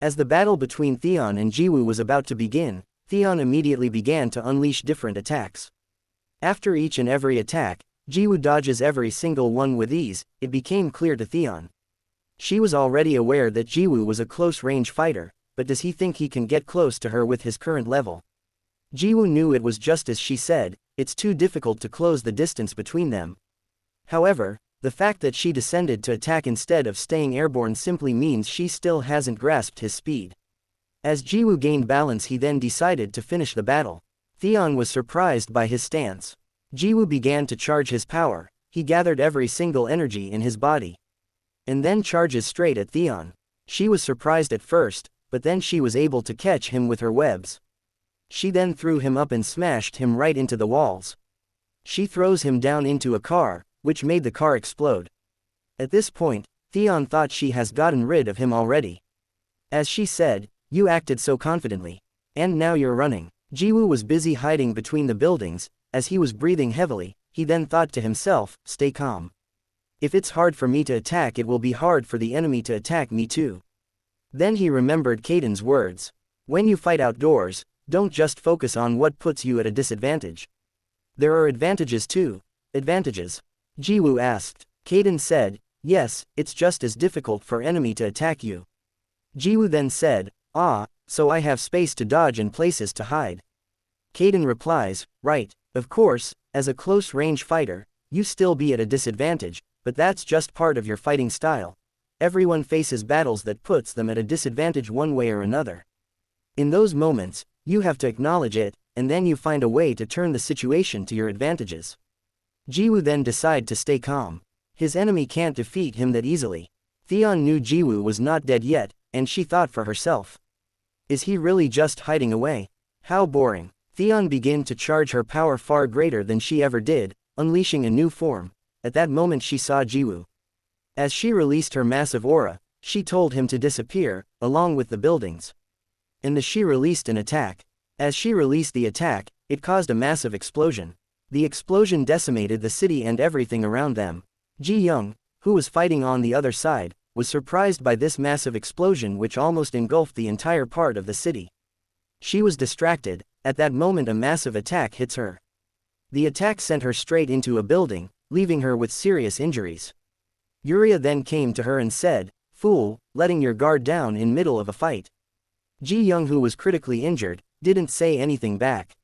As the battle between THEONE and Jiwoo was about to begin, THEONE immediately began to unleash different attacks. After each and every attack, Jiwoo dodges every single one with ease. It became clear to THEONE. She was already aware that Jiwoo was a close-range fighter, but does he think he can get close to her with his current level? Jiwoo knew it was just as she said, it's too difficult to close the distance between them. However, the fact that she descended to attack instead of staying airborne simply means she still hasn't grasped his speed. As Jiwoo gained balance, he then decided to finish the battle. THEONE was surprised by his stance. Jiwoo began to charge his power. He gathered every single energy in his body and then charges straight at THEONE. She was surprised at first, but then she was able to catch him with her webs. She then threw him up and smashed him right into the walls. She throws him down into a car, which made the car explode. At this point, THEONE thought she has gotten rid of him already. As she said, "You acted so confidently. And now you're running." Jiwoo was busy hiding between the buildings. As he was breathing heavily, he then thought to himself, "Stay calm. If it's hard for me to attack, it will be hard for the enemy to attack me too." Then he remembered Kaiden's words. When you fight outdoors, don't just focus on what puts you at a disadvantage. There are advantages too. Advantages? Jiwoo asked. Kaiden said, yes, it's just as difficult for enemy to attack you. Jiwoo then said, so I have space to dodge and places to hide. Kaiden replies, right, of course, as a close-range fighter, you still be at a disadvantage, but that's just part of your fighting style. Everyone faces battles that puts them at a disadvantage one way or another. In those moments, you have to acknowledge it, and then you find a way to turn the situation to your advantages. Jiwoo then decided to stay calm. His enemy can't defeat him that easily. THEONE knew Jiwoo was not dead yet, and she thought for herself. Is he really just hiding away? How boring. THEONE began to charge her power far greater than she ever did, unleashing a new form. At that moment she saw Jiwoo. As she released her massive aura, she told him to disappear, along with the buildings. And she released an attack. As she released the attack, it caused a massive explosion. The explosion decimated the city and everything around them. Ji-young, who was fighting on the other side, was surprised by this massive explosion which almost engulfed the entire part of the city. She was distracted. At that moment a massive attack hits her. The attack sent her straight into a building, leaving her with serious injuries. Yuria then came to her and said, "Fool, letting your guard down in middle of a fight." Ji-young, who was critically injured, didn't say anything back.